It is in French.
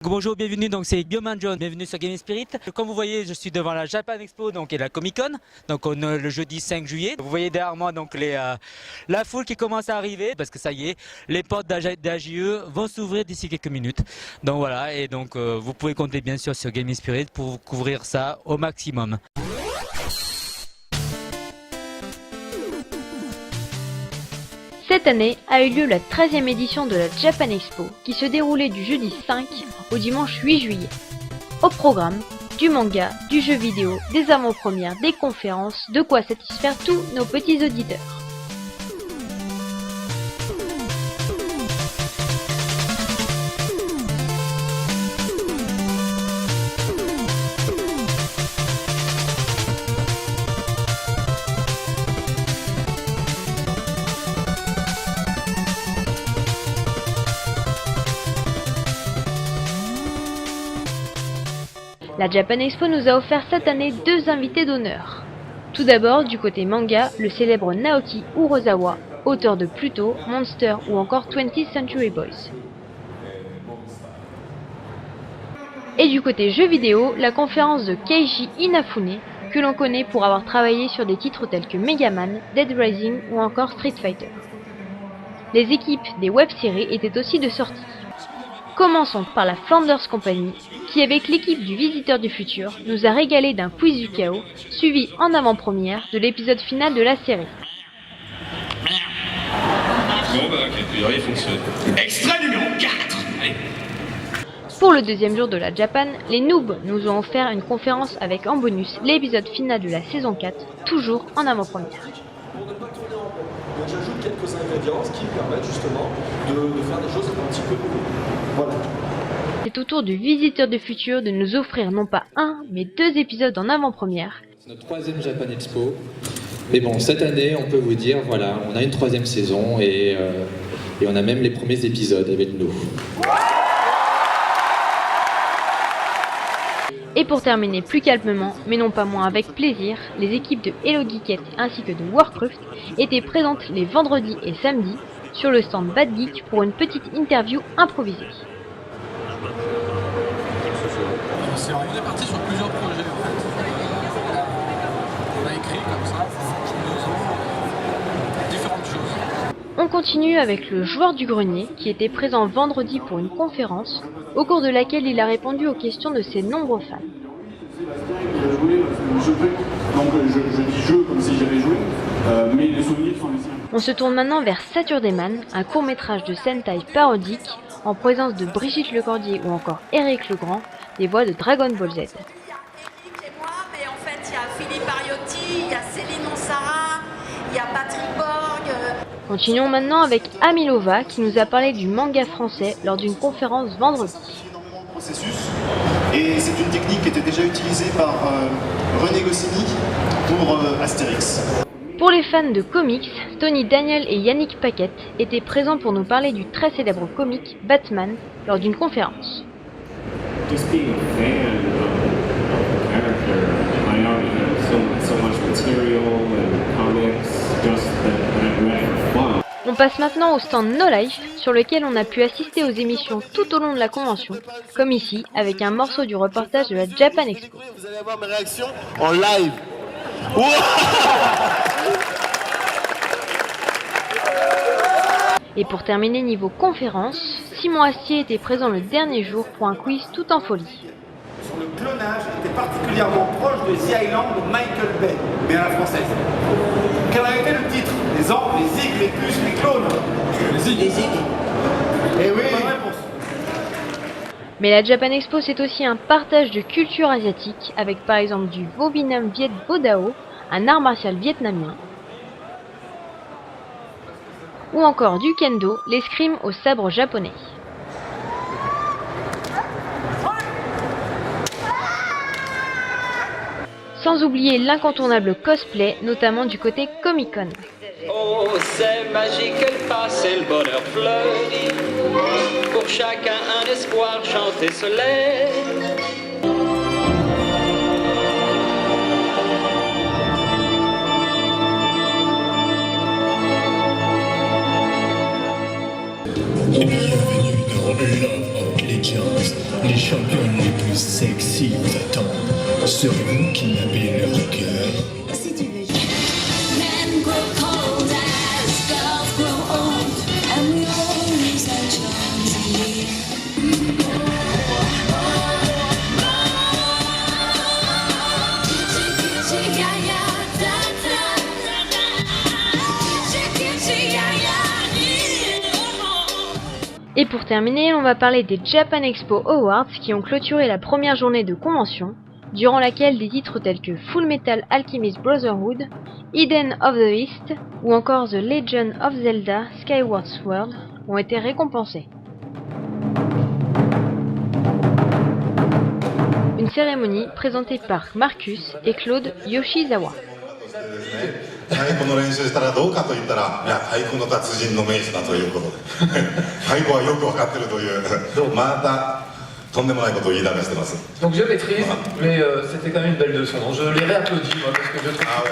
Bonjour, bienvenue, donc c'est Bioman John, bienvenue sur Gaming Spirit. Comme vous voyez, je suis devant la Japan Expo donc, et la Comic Con, donc on est le jeudi 5 juillet. Vous voyez derrière moi donc, la foule qui commence à arriver parce que ça y est, les portes d'AJE vont s'ouvrir d'ici quelques minutes. Donc voilà, et donc vous pouvez compter bien sûr sur Gaming Spirit pour couvrir ça au maximum. Cette année a eu lieu la 13e édition de la Japan Expo qui se déroulait du jeudi 5 au dimanche 8 juillet. Au programme, du manga, du jeu vidéo, des avant-premières, des conférences, de quoi satisfaire tous nos petits auditeurs. La Japan Expo nous a offert cette année deux invités d'honneur. Tout d'abord, du côté manga, le célèbre Naoki Urosawa, auteur de Pluto, Monster ou encore 20th Century Boys. Et du côté jeux vidéo, la conférence de Keiji Inafune, que l'on connaît pour avoir travaillé sur des titres tels que Mega Man, Dead Rising ou encore Street Fighter. Les équipes des web-séries étaient aussi de sortie. Commençons par la Flanders Company, qui avec l'équipe du Visiteur du Futur nous a régalé d'un quiz du chaos, suivi en avant-première de l'épisode final de la série. Bon bah ok, il fonctionne. Extrait numéro 4. Allez. Pour le deuxième jour de la Japan, les noobs nous ont offert une conférence avec en bonus l'épisode final de la saison 4, toujours en avant-première. Donc j'ajoute quelques ingrédients qui permettent justement de faire des choses un petit peu nouvelles. Voilà. C'est au tour du Visiteur du Futur de nous offrir non pas un, mais deux épisodes en avant-première. C'est notre troisième Japan Expo. Mais bon, cette année, on peut vous dire, voilà, on a une troisième saison et on a même les premiers épisodes avec nous. Et pour terminer plus calmement, mais non pas moins avec plaisir, les équipes de Hello Geekette ainsi que de Warcraft étaient présentes les vendredis et samedis sur le stand Bad Geek pour une petite interview improvisée. On est parti sur plusieurs projets en fait. On a écrit comme ça, différentes choses. On continue avec le joueur du grenier qui était présent vendredi pour une conférence au cours de laquelle il a répondu aux questions de ses nombreux fans. Donc je dis jeu comme si j'avais joué, mais les souvenirs sont les siens. On se tourne maintenant vers Saturday Man, un court-métrage de Sentai parodique en présence de Brigitte Lecordier ou encore Eric Legrand, des voix de Dragon Ball Z. Il y a Eric et moi, mais en fait il y a Philippe Ariotti, il y a Céline Onsara, il y a Patrick Borg. Continuons maintenant avec Amilova qui nous a parlé du manga français lors d'une conférence vendredi. Énormément de processus et c'est une technique qui était déjà utilisée par René Goscinny pour Astérix. Pour les fans de comics, Tony Daniel et Yannick Paquette étaient présents pour nous parler du très célèbre comic Batman lors d'une conférence. Just being a fan of the character, I already have so much material and comics just that I've read for fun. On passe maintenant au stand No Life, sur lequel on a pu assister aux émissions tout au long de la convention, comme ici, avec un morceau du reportage de la Japan Expo. Vous allez avoir mes réactions en live. Et pour terminer niveau conférence, Simon Astier était présent le dernier jour pour un quiz tout en folie. Sur le clonage, était particulièrement proche de The Island de Michael Bay, mais à la française. Quel a été le titre? Les orques, les zigres, les puces, les clones. Les zigres. Eh oui. Bonne réponse. Mais la Japan Expo c'est aussi un partage de culture asiatique, avec par exemple du Vovinam Viet Vo Dao, un art martial vietnamien, ou encore du kendo, l'escrime au sabre japonais. Sans oublier l'incontournable cosplay, notamment du côté Comic Con. Oh, c'est magique, elle passe et le bonheur fleurit. Pour chacun un espoir, chanter se lève. Bienvenue dans Love of Legends, champions les plus sexy vous attendent. Serez-vous kidnapper leur cœur? Si tu veux. Men grow cold as girls grow old, and we all lose our charms in the air. Et pour terminer, on va parler des Japan Expo Awards qui ont clôturé la première journée de convention, durant laquelle des titres tels que Full Metal Alchemist Brotherhood, Eden of the East ou encore The Legend of Zelda Skyward Sword ont été récompensés. Une cérémonie présentée par Marcus et Claude Yoshizawa. 太鼓の練習したらどうかと言ったら、いや太鼓の達人の名手だということで太鼓はよく分かってるというまたとんでもないことを言いだめしてます。 Donc je maîtrise, mais c'était quand même une belle leçon. Je les réapplaudis moi parce que je trouve. Ah ouais,